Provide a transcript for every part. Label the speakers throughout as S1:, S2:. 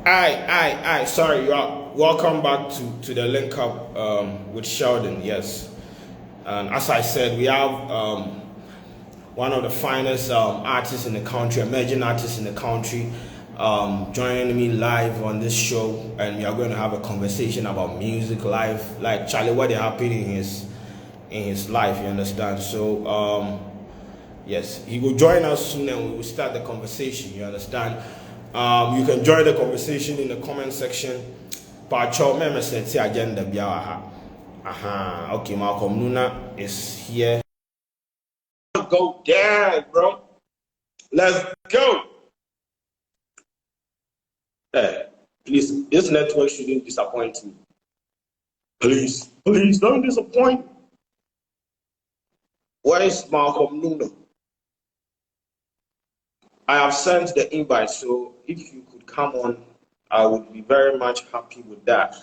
S1: Sorry, you are welcome back to the LinkUp with Sheldon. Yes, and as I said, we have one of the finest artists in the country, emerging artists in the country, joining me live on this show, and we are going to have a conversation about music, life, like Charlie, what is happening in his life. You understand? So yes, he will join us soon, and we will start the conversation. You understand? You can join the conversation in the comment section. Pacho, me said the agenda biaha. Aha, okay, Malcom Nuna is here. Go down, bro. Let's go. Hey, please, this network shouldn't disappoint me. Please don't disappoint me. Where is Malcom Nuna? I have sent the invite, so if you could come on, I would be very much happy with that.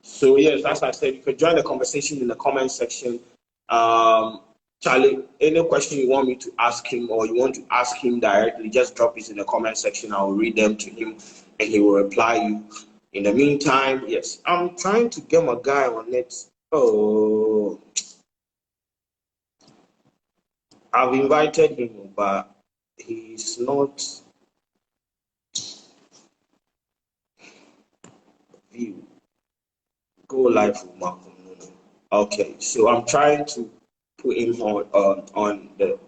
S1: So yes, as I said, you can join the conversation in the comment section. Charlie, any question you want me to ask him or you want to ask him directly, just drop it in the comment section. I will read them to him and he will reply you. In the meantime, yes, I'm trying to get my guy on it. Oh, I've invited him, but he's not view. Go live with Malcom Nuna. Okay, so I'm trying to put him on the.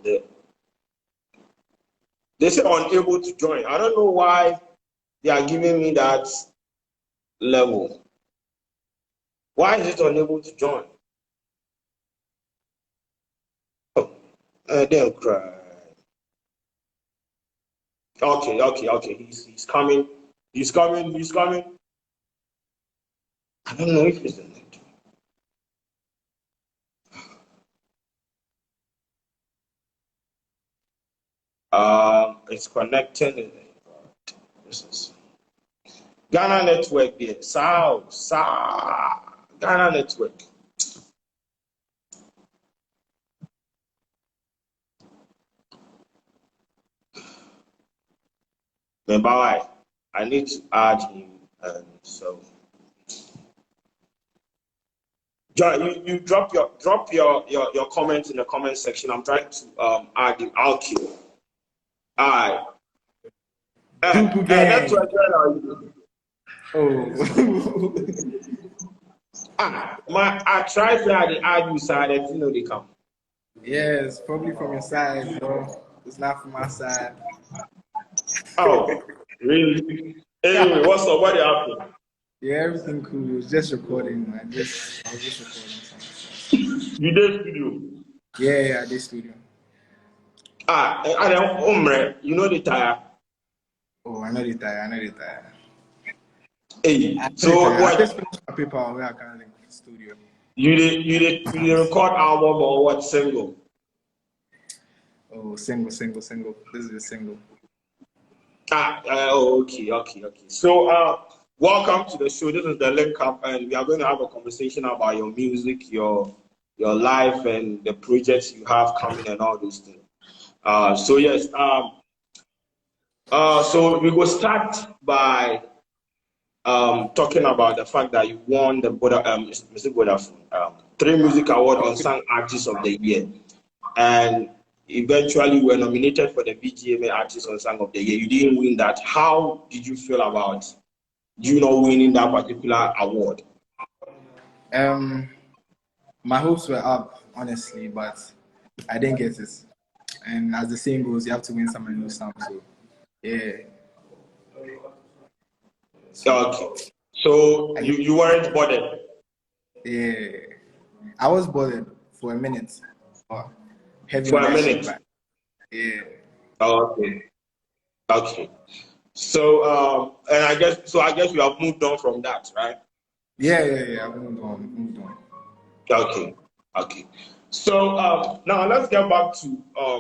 S1: They say unable to join. I don't know why they are giving me that level. Why is it unable to join? Oh, they'll cry. Okay. He's coming. He's coming. I don't know if he's in it. It's connecting. This is Ghana network there. Ghana network. Remember why? I need to add him, and so John, you drop your comments in the comment section. I'm trying to add him. I'll kill. All right. That's what
S2: Oh.
S1: I tried to add you, side. I didn't know they come.
S2: Yes, probably from your side, bro. It's not from my side.
S1: Oh, really? Anyway, what's up? What happened?
S2: Yeah, everything cool. It was just recording, man. I was just recording something.
S1: You did studio?
S2: Yeah, I did studio.
S1: I don't, you know the tire.
S2: Oh, I know the tire.
S1: Hey, so what?
S2: I just finished my paper where I can link studio.
S1: You did record album or what single?
S2: Oh, single. This is a single.
S1: Okay. So, welcome to the show. This is the LinkUp, and we are going to have a conversation about your music, your life, and the projects you have coming, and all those things. So yes. So we will start by talking about the fact that you won the Mr. Vodafone 3 Music Award on Song Artist of the Year, and eventually were nominated for the BGMA Artist on Song of the Year. You didn't win that. How did you feel about you not winning that particular award?
S2: My hopes were up, honestly, but I didn't get it. And as the saying goes, you have to win some and lose some. So, yeah.
S1: Okay. So you weren't bothered?
S2: Yeah. I was bothered for a minute.
S1: Heavy for a minute?
S2: Yeah.
S1: Okay. So and I guess you have moved on from that, right?
S2: Yeah. I've moved on.
S1: Okay. So now let's get back to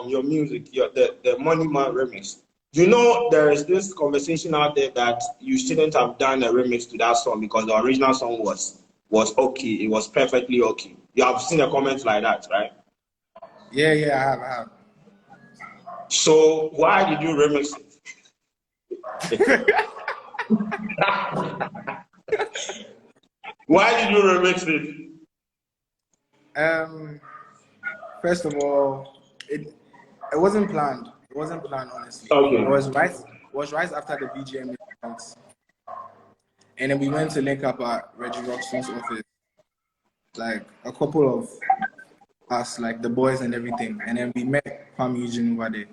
S1: your music, the Money Man remix. You know, there is this conversation out there that you shouldn't have done a remix to that song because the original song was okay. It was perfectly okay. You have seen a comment like that, right?
S2: Yeah, I have.
S1: So why did you remix it? Why did you remix it?
S2: First of all, it wasn't planned. It wasn't planned, honestly.
S1: Okay.
S2: It was right after the BGM event. And then we went to link up at Reggie Rockson's office. Like a couple of us, like the boys and everything. And then we met Kwame Eugene over there.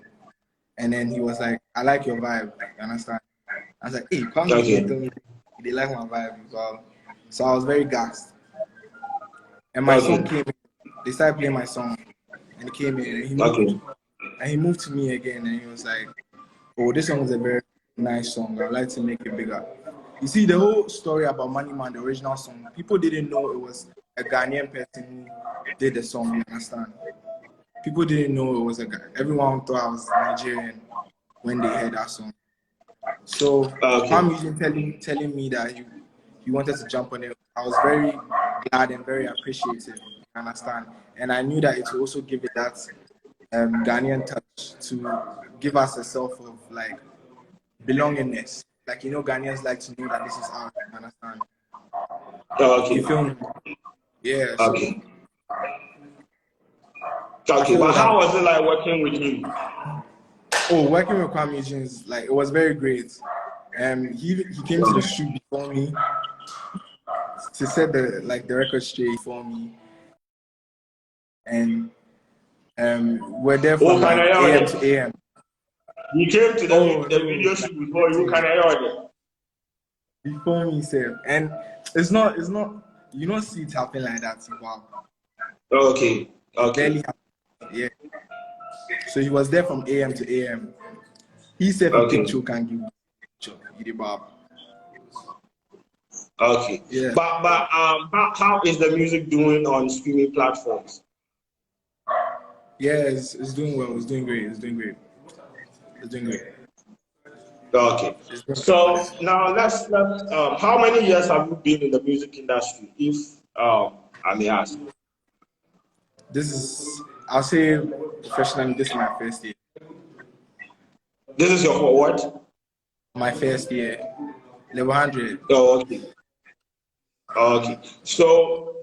S2: And then he was like, I like your vibe. You understand? I was like, hey, Kwame Eugene told me they like my vibe as well. So I was very gassed. And my song came in. They started playing my song. And he came in and he moved to me again. And he was like, oh, this song is a very nice song. I'd like to make it bigger. You see, the whole story about Money Man, the original song, people didn't know it was a Ghanaian person who did the song, you understand? People didn't know it was a guy. Everyone thought I was Nigerian when they heard that song. So I'm even telling me that he wanted to jump on it. I was very glad and very appreciative, you understand? And I knew that it would also give it that Ghanaian touch to give us a self of like belongingness. Like, you know, Ghanaians like to know that this is ours, you understand? You feel me? Yeah.
S1: Okay. Okay, but how was it like working with him?
S2: Oh, working with Kwame Eugene is like, it was very great. He came to the shoot before me to set the record straight for me, and we're there from like AM to AM.
S1: You came to the video shoot before you can hear it.
S2: Before me, sir, and it's not you don't see it happen like that. Wow.
S1: Okay.
S2: Barely happened. Yeah. So he was there from AM to AM. He said a picture can give picture.
S1: Okay.
S2: Yeah.
S1: But how is the music doing on streaming platforms?
S2: Yeah, it's doing well. It's doing great.
S1: Okay. So now let's how many years have you been in the music industry, if I may ask?
S2: I'll say professionally, this is my first year.
S1: This is your what?
S2: My first year. Level 100.
S1: Oh, okay. Okay. So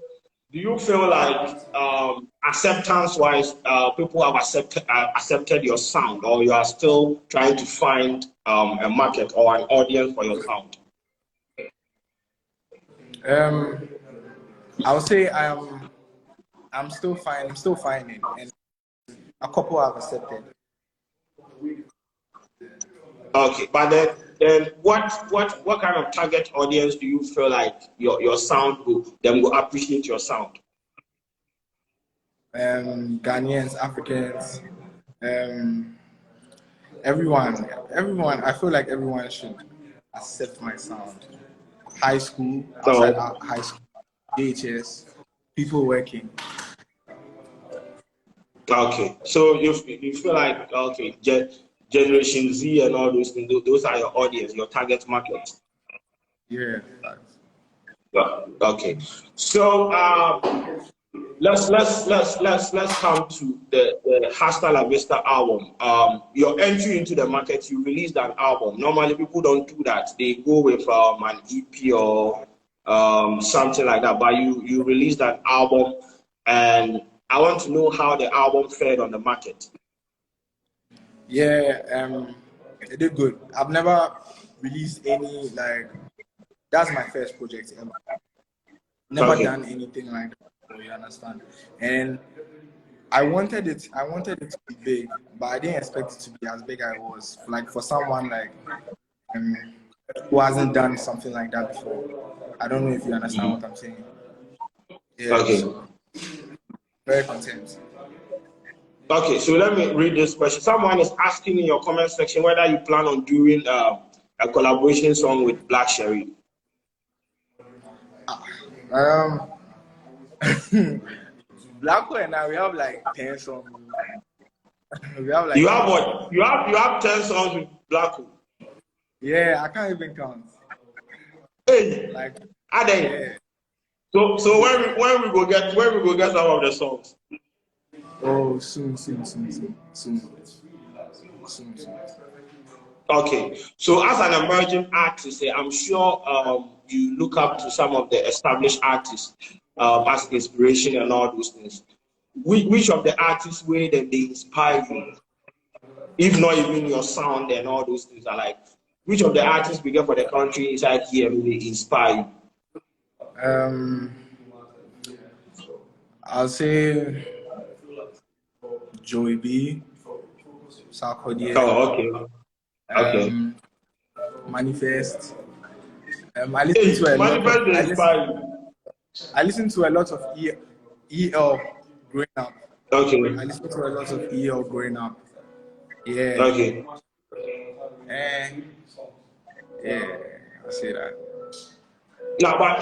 S1: do you feel like acceptance-wise, people have accepted your sound, or you are still trying to find a market or an audience for your sound?
S2: I would say I'm still finding, and a couple have accepted.
S1: Okay, but then what kind of target audience do you feel like your sound will appreciate your sound?
S2: Ghanaians, Africans, everyone. I feel like everyone should accept my sound. High school, outside high school, DHS, people working.
S1: Okay, so you feel like Generation Z and all those things, those are your audience, your target market.
S2: Yeah.
S1: Okay, so let's come to the Hasta La Vista album. Your entry into the market, you released an album. Normally people don't do that. They go with an EP or something like that. But you released an album, and I want to know how the album fared on the market.
S2: Yeah, it did good. I've never released any that's my first project ever. Never done anything like that, you understand? And I wanted it to be big, but I didn't expect it to be as big as it was. Like for someone who hasn't done something like that before. I don't know if you understand what I'm saying. Yeah, so very content.
S1: Okay, so let me read this question. Someone is asking in your comment section whether you plan on doing a collaboration song with Black Sherry.
S2: Black and I, we have like 10 songs. We have like
S1: you have what? You have 10 songs with Black.
S2: Yeah, I can't even count.
S1: Hey, are they?
S2: Yeah.
S1: So when we go get some of the songs?
S2: Oh, soon.
S1: Okay, so as an emerging artist, I'm sure you look up to some of the established artists as inspiration and all those things. Which of the artists way that they inspire you, if not even your sound and all those things are like, which of the artists we get for the country inside here really inspire you?
S2: I'll say Joey B, Sarkodie,
S1: Oh, okay. Okay.
S2: Manifest. I listen to a lot
S1: Manifest
S2: of,
S1: they inspire you.
S2: I listen to a lot of EL growing up.
S1: Okay.
S2: I listen to a lot of EL growing up. Yeah.
S1: Okay.
S2: And yeah, I say that.
S1: Now, but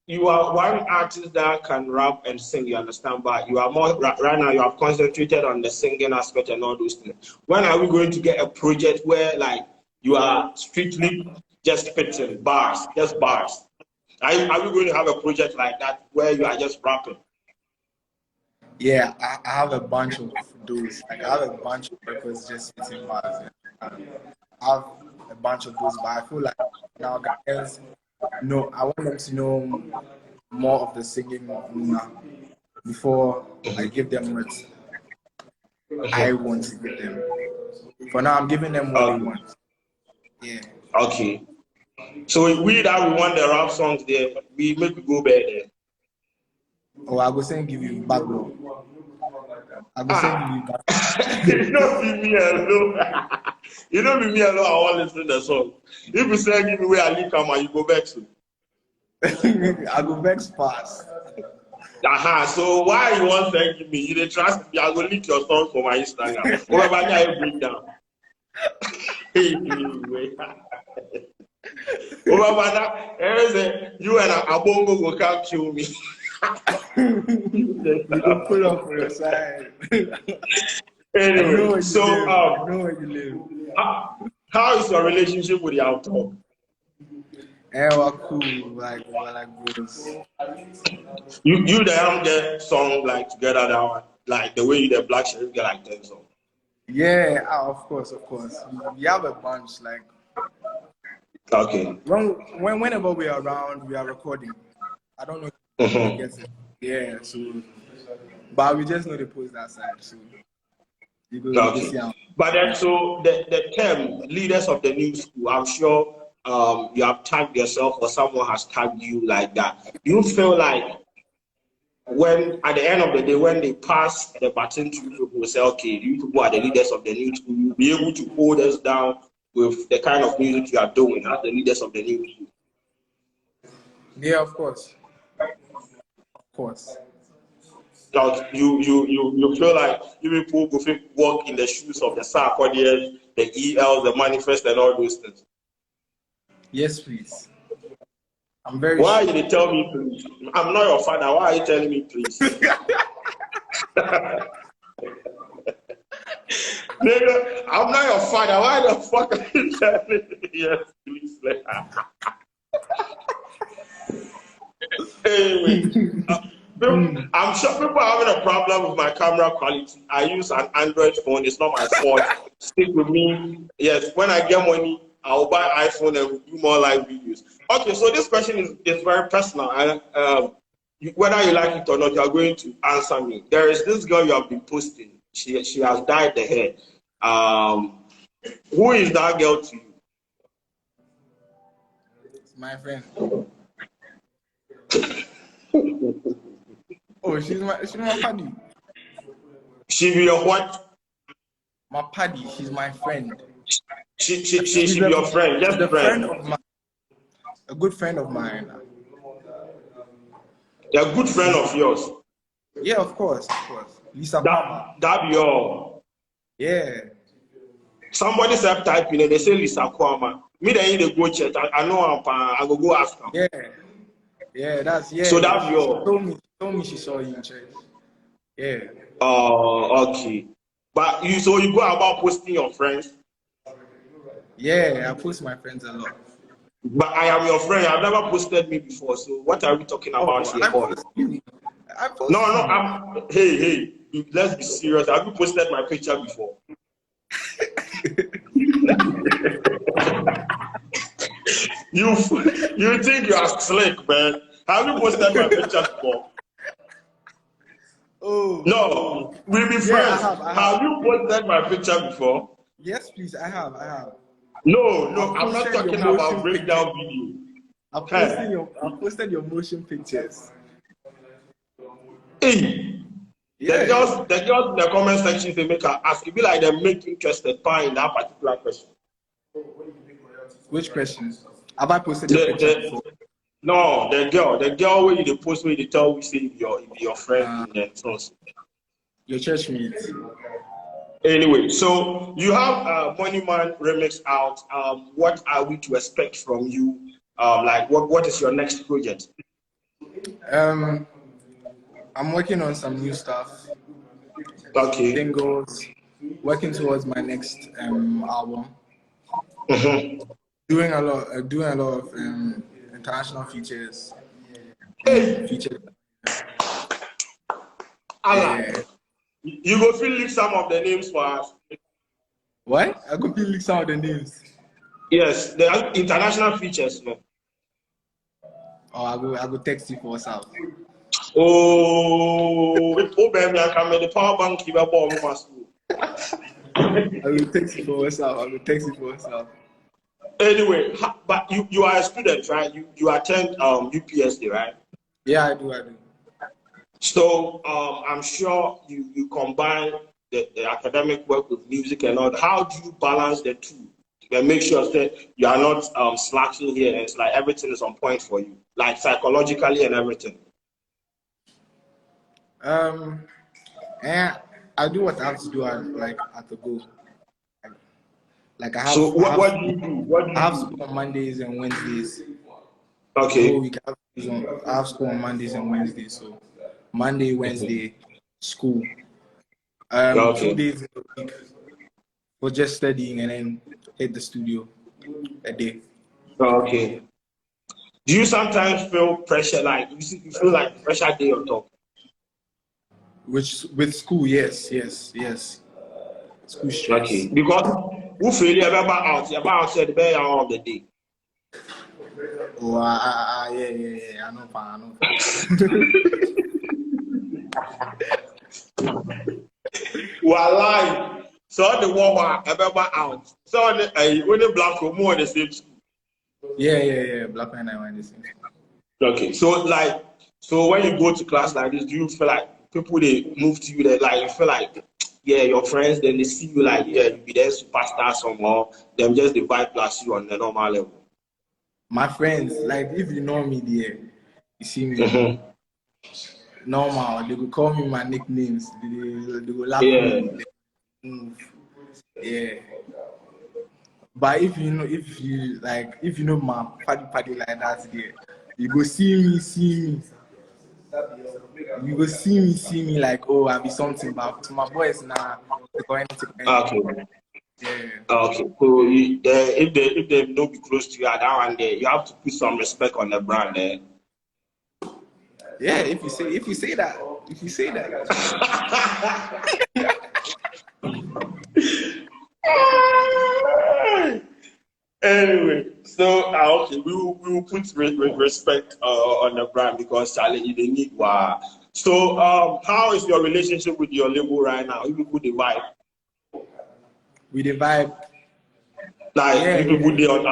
S1: you are one artist that can rap and sing, you understand, but you are more right now, you have concentrated on the singing aspect and all those things. When are we going to get a project where like you are strictly just spitting bars, just bars? Are we going to have a project like that where you are just rapping?
S2: Yeah, I have a bunch of those. Like I have a bunch of records just spitting bars. I have a bunch of those, but I feel like now guys know, I want them to know more of the singing Nuna before I give them what I want to give them. For now, I'm giving them what they want. Yeah.
S1: Okay. So we that we want the rap songs there, we make we go back there.
S2: Oh, I go sing give you backbone. I go sing give you backbone.
S1: You don't be me alone. You don't be me alone. I want to listen to the song. If you say give me where I LinkUp and you go back to.
S2: I go vex fast.
S1: So why you want to give me? You don't trust me. I go link your song for my Instagram. Whatever I bring down. Over that, you and Abongo will come kill me.
S2: You go pull up for your side.
S1: Anyway, so
S2: I know where you live.
S1: How is your relationship with the outdoor?
S2: We're cool, like bros.
S1: You the get song like together that like the way you the Black Sheriff get like 10 songs.
S2: Yeah, of course. We have a bunch like.
S1: Okay.
S2: Whenever we are around, we are recording. I don't know if you get it. Yeah, so but we just know the post that side. So you go see them.
S1: But then so the term leaders of the new school, I'm sure you have tagged yourself or someone has tagged you like that. Do you feel like when at the end of the day, when they pass the baton to you, people will say, okay, you people are the leaders of the new school, you'll be able to hold us down with the kind of music you are doing as the leaders of the new school?
S2: Yeah, of course.
S1: Like you feel like you people go walk in the shoes of the Sarkodie, the EL, the Manifest, and all those things.
S2: Yes, please. I'm very.
S1: Why sure. You tell me, please? I'm not your father. Why are you telling me, please? Nigga, I'm not your father. Why the fuck are you telling me? Yes, please. Anyway, I'm sure people are having a problem with my camera quality. I use an Android phone. It's not my fault. Stick with me. Yes, when I get money, I'll buy iPhone and do more live videos. Okay, so this question is very personal. And whether you like it or not, you are going to answer me. There is this girl you have been posting. She has dyed the hair. Who is that girl to you?
S2: It's my friend. Oh, she's my paddy.
S1: She be your what?
S2: My paddy. She's my friend.
S1: She be your friend. Just a friend.
S2: A good friend of mine.
S1: A good friend of yours.
S2: Yeah, of course. Lisa.
S1: That be all.
S2: Yeah.
S1: Somebody said typing and they say Lisa Kwama. Me they need to go check. I know I go ask her.
S2: Yeah,
S1: So that be all.
S2: Told me she saw you in church. Yeah.
S1: Oh, okay. But you go about posting your friends?
S2: Yeah, I post my friends a lot.
S1: But I am your friend. I've never posted me before. So what are we talking about here? No. Hey, let's be serious. Have you posted my picture before? You think you are slick, man? Have you posted my picture before?
S2: Oh.
S1: No, we'll be friends. Have you posted my picture before?
S2: Yes, please. I have.
S1: No, I'm not talking about breakdown video.
S2: I've posted your motion pictures.
S1: Hey,
S2: Yeah.
S1: the girls in the comment section they make her ask. It be like they make interested in that particular question.
S2: Which questions? Have I posted your picture before?
S1: No, the girl where you post where you tell we say your friend in the source.
S2: Your church mates.
S1: Anyway, so you have Money Man remix out. What are we to expect from you? Like what is your next project?
S2: I'm working on some new stuff.
S1: Okay.
S2: Singles. Working towards my next album.
S1: Mm-hmm.
S2: Doing a lot of international features.
S1: Hey.
S2: Features.
S1: Yeah. You go feel leak some of the names for us.
S2: What? I go feel leak some of the names.
S1: Yes, the international features, man.
S2: Oh, I go text you for WhatsApp.
S1: Oh, baby, I can make the power bank keep up on my school.
S2: I will text you for WhatsApp.
S1: Anyway, but you are a student, right? You attend UPSD, right?
S2: Yeah, I do.
S1: So I'm sure you combine the academic work with music and all. How do you balance the two? And make sure that you are not slacking here and it's like everything is on point for you, like psychologically and everything.
S2: And I do what I have to do at the go. Like I have.
S1: So what do you do?
S2: I have school on Mondays and Wednesdays.
S1: Okay.
S2: So I have school on Mondays and Wednesdays. So Monday, Wednesday, school.
S1: Okay.
S2: 2 days in a week for just studying and then hit the studio a day.
S1: Okay. Do you sometimes feel pressure, like you feel like pressure day on top?
S2: With school, yes. School stress.
S1: Okay. Because who feel you about outside the bay of the day?
S2: Oh, yeah. I know.
S1: Wallahi. So the war about out. So when the black or more the same school.
S2: Yeah. Black and I went the same school.
S1: Okay. So when you go to class like this, do you feel like people they move to you that like you feel like your friends then they see you like you be there superstar somewhere, them just the vibe plus you on the normal level?
S2: My friends, like if you know me there, you see me normal, they will call me my nicknames. They will laugh at me. Yeah. But if you know my party like that there, you go see me. You go see me like, oh, I be something, but to my boys now, they go anything.
S1: Okay.
S2: Yeah.
S1: Okay. So if they don't be close to you at that one there, you have to put some respect on the brand there.
S2: Yeah, if you say that.
S1: Anyway, so okay, we will put respect on the brand because Charlie they need wow. So how is your relationship with your label right now? You people the vibe.
S2: With the vibe.
S1: Like you people the on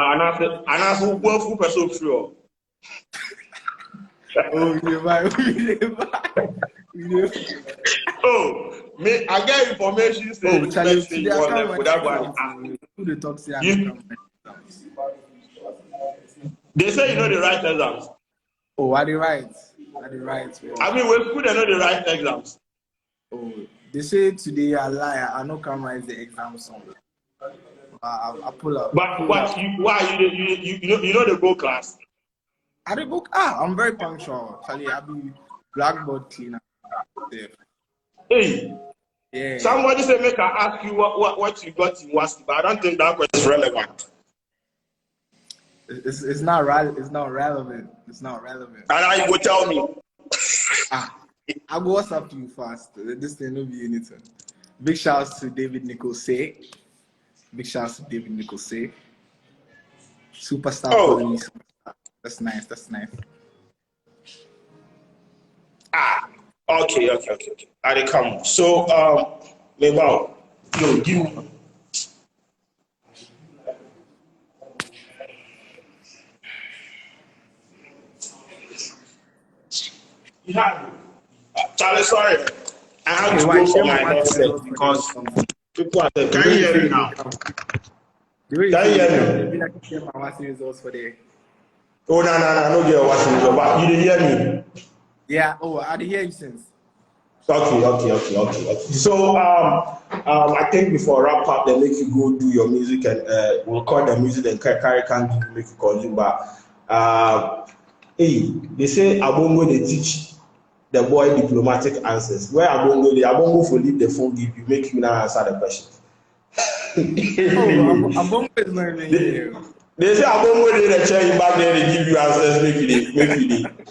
S1: and as who full person sure.
S2: Oh, we the vibe.
S1: Oh, me, I get information saying
S2: Charlie,
S1: say you want them for that one.
S2: Who the talk say
S1: They say you know the right exams.
S2: Oh, are they right? Well.
S1: I mean, when school they know the right exams.
S2: Oh, they say today I lie. I know camera is the exam song. I pull up.
S1: But why you know the go class?
S2: I the book. I'm very punctual. Charlie, I be blackboard cleaner.
S1: Hey.
S2: Yeah.
S1: Somebody say make I ask you what you got in WASP, but I don't think that question is relevant.
S2: It's not relevant. It's not relevant.
S1: And now you go tell me.
S2: I'll go WhatsApp to you fast. This thing will be anything. Big shouts to David Nichols. Big shout out to David Nichols. Superstar calling me
S1: Oh,
S2: superstar. That's nice. That's nice.
S1: okay. I dey come. So, Mabel, yo, give me. You have Charlie, sorry. I have
S2: Okay,
S1: to
S2: why
S1: go for
S2: share my
S1: my
S2: WhatsApp
S1: headset
S2: results for the
S1: because people are saying,
S2: the
S1: can
S2: way
S1: you
S2: you
S1: hear
S2: say
S1: me
S2: you
S1: now?
S2: dey come. The way you
S1: Can
S2: say
S1: you
S2: you dey
S1: hear
S2: come, they
S1: me?
S2: be like share my WhatsApp results for the
S1: Oh, no, no, get watching me, but you didn't hear me.
S2: yeah. Oh, I did hear you since.
S1: Okay. So, I think before wrap up, they make you go do your music and record the music and carry can make you consume. But, hey, they say Abongo they teach the boy diplomatic answers. Where Abongo for leave the phone give you, make you now answer the question.
S2: Oh,
S1: Anyway,
S2: I'm is not even
S1: they,
S2: here.
S1: they say Abongo they the chair you back there, they give you answers, make you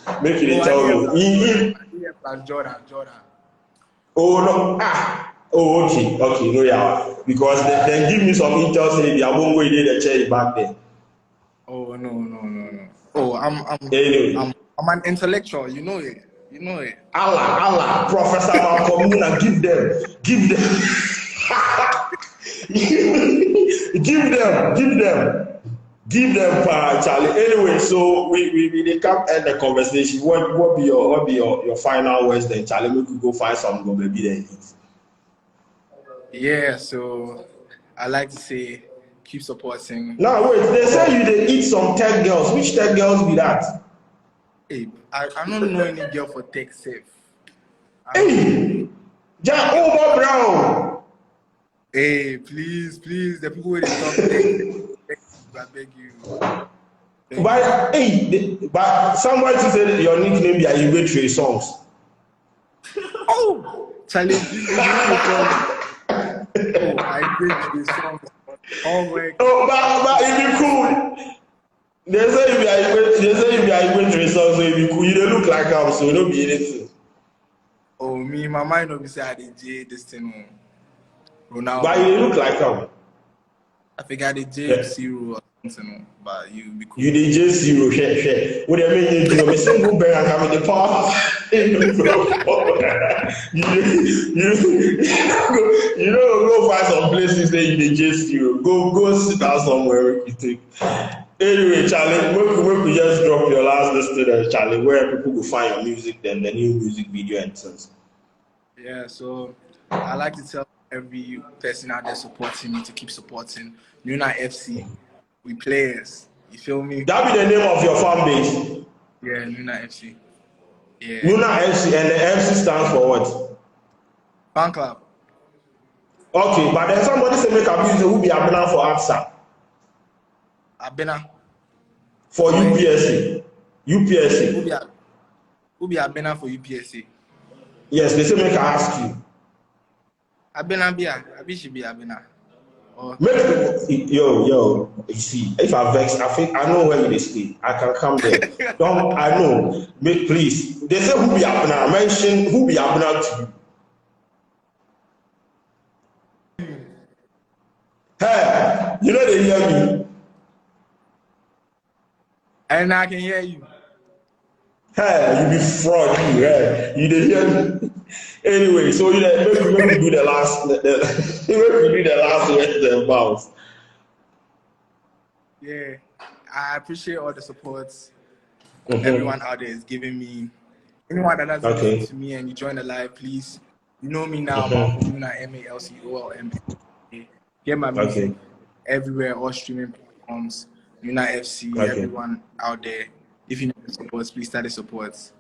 S2: Oh,
S1: they
S2: I did
S1: tell
S2: hear
S1: me.
S2: plus Jordan. I did hear plus Jordan.
S1: Oh no, oh okay, no yeah, because they give me some intel say the Abongo did the chair back there.
S2: Oh no. Oh,
S1: Anyway,
S2: I'm an intellectual. You know it.
S1: Allah, Professor Malcom Nuna, give them, give them, Charlie. Anyway, so we can't end the conversation. What be your final words then, Charlie? We could go find some go maybe then eat.
S2: Yeah. So I like to say keep supporting.
S1: Now wait, they
S2: Oh,
S1: say you dey eat some tech girls. Which tech girls be that?
S2: hey, I don't know any girl for tech safe. I don't know any
S1: Hey, Jack
S2: girl.
S1: Over Brown.
S2: Hey, please, the people where they talk tech, I beg you.
S1: But somebody said your nickname be Ayigbe Trey Songs.
S2: Oh, Charlie, this way they call me. Oh, I break the songs. All work.
S1: Oh, but it be cool. They say you be Ayigbe Trey Songs, so it be cool. You don't look like him, so you don't be anything.
S2: Oh, me, my mind will be say I did J this thing.
S1: But you
S2: Ronaldo.
S1: dey look like him.
S2: I think I did J
S1: Yeah.
S2: Zero or something, but you be
S1: You
S2: cool.
S1: dey just zero, share. What do you mean? You know, me single bear and come in the power. You know, go find some places that you dey just zero. Go sit down somewhere. You take. Anyway, Charlie, make we just drop your last listed, Charlie, where people go find your music, then the new music video and things.
S2: Yeah, so I like to tell every person out there supporting me to keep supporting Nuna FC. We players. You feel me?
S1: That be the name of your fan base.
S2: Yeah, Nuna FC. Yeah.
S1: Nuna FC, and the FC stands for what?
S2: Fan club.
S1: Okay, but then somebody say make a music who be Abena for APSA.
S2: Abena.
S1: For
S2: For
S1: UPSC. UPSC.
S2: who be Abena for UPSC?
S1: Yes, they say make I ask you.
S2: Abena Abi should be Abena. Or
S1: Make yo, you see, if I vex, I think I know where you stay. I can come there. Don't I know? Make please. They say who be Abena. Mention who be Abena to you. Hey, you know they hear me.
S2: and I can hear you.
S1: Hey, you be fraud, you. Hey, you did hear me. Anyway, so you make we do the last. Make we do the last words and bounce.
S2: Yeah. I appreciate all the support everyone out there is giving me. Anyone that doesn't listen
S1: Okay.
S2: to me and you join the live, please. You know me now, Malcom Nuna, Malcolm. Get my music
S1: Okay.
S2: everywhere, all streaming platforms, Nuna FC,
S1: Okay.
S2: everyone out there. If you need the support, please start the support.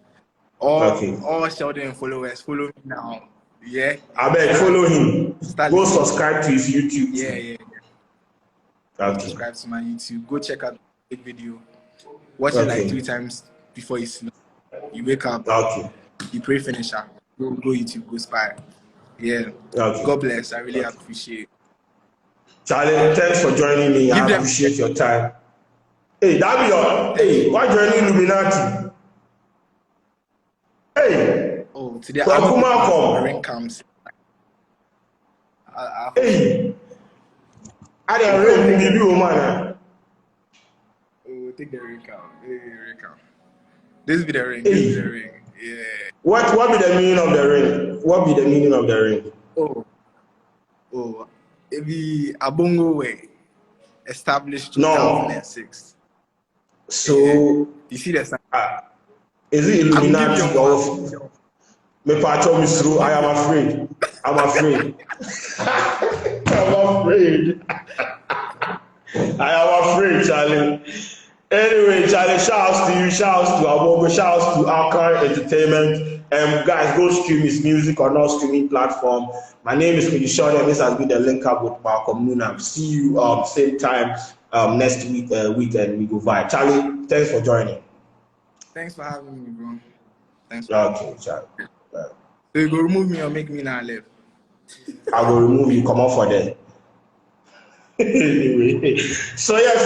S1: Okay.
S2: All Sheldon followers, follow me now. Yeah.
S1: I beg follow him.
S2: Start
S1: Go
S2: listening.
S1: subscribe to his YouTube.
S2: Yeah.
S1: Okay.
S2: Subscribe to my YouTube. Go check out the video. Watch it like 3
S1: Okay.
S2: times before you sleep. You wake up,
S1: Okay.
S2: you pray finisher. Go YouTube, go spy. Yeah.
S1: Okay.
S2: God bless. I really
S1: Okay.
S2: appreciate it.
S1: Charlie, thanks for joining me.
S2: Give
S1: I
S2: them.
S1: appreciate your time. Hey, that be your.
S2: Thank
S1: Hey,
S2: you.
S1: why joining Illuminati? Hey,
S2: Oh, today
S1: so
S2: I'm a
S1: Malcom.
S2: ring comes.
S1: Hey, I didn't ring you, man.
S2: Oh, take the ring out. This be the ring. This be the ring. Yeah.
S1: What be the meaning of the ring? What be the meaning of the ring?
S2: Oh, it be a bongo way. Established 2006.
S1: No. So
S2: you see the sign?
S1: Is it Illuminati of me patch me through? I am afraid. I'm afraid. I'm afraid. I am afraid, Charlie. Anyway, Charlie, shouts to you, shouts to Abogo, shouts to Alcar Entertainment. Guys, go stream his music on all streaming platform. My name is Kwadwo Sheldon, and this has been the link up with Malcom Nuna. See you same time next weekend. We go vibe. Charlie, thanks for joining.
S2: Thanks for having me, bro. Thanks for
S1: okay, Charlie.
S2: So you go remove me or make me not live?
S1: I will remove you. Come on for that. Anyway, so yes,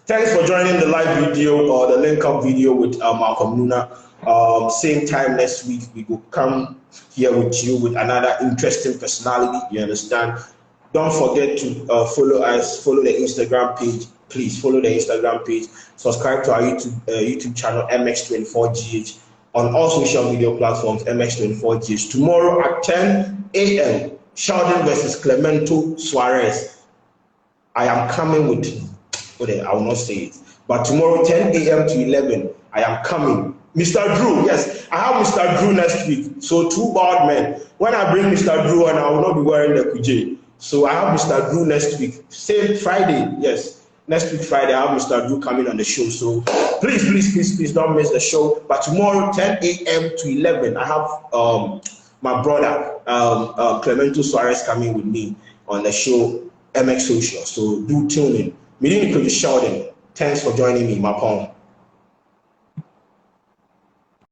S1: thanks for joining the live video or the link up video with Malcom Nuna. Same time next week, we will come here with you with another interesting personality. You understand? Don't forget to follow us, follow the Instagram page. Please follow the Instagram page. Subscribe to our YouTube channel, MX24GH. On all social media platforms, MX24GH. Tomorrow at 10 a.m., Sheldon versus Clemento Suarez. I am coming with, okay, I will not say it, but tomorrow 10 a.m. to 11, I am coming. Mr. Drew, yes, I have Mr. Drew next week. So two bad men. When I bring Mr. Drew on, I will not be wearing the kuj. So I have Mr. Drew next week. Same Friday, yes. Next week Friday, I have Mr. Drew coming on the show. So please don't miss the show. But tomorrow 10 a.m. to 11, I have my brother Clemento Suarez coming with me on the show MX Social. So do tune in. My name is Kwadwo Sheldon. Thanks for joining me, Malcom.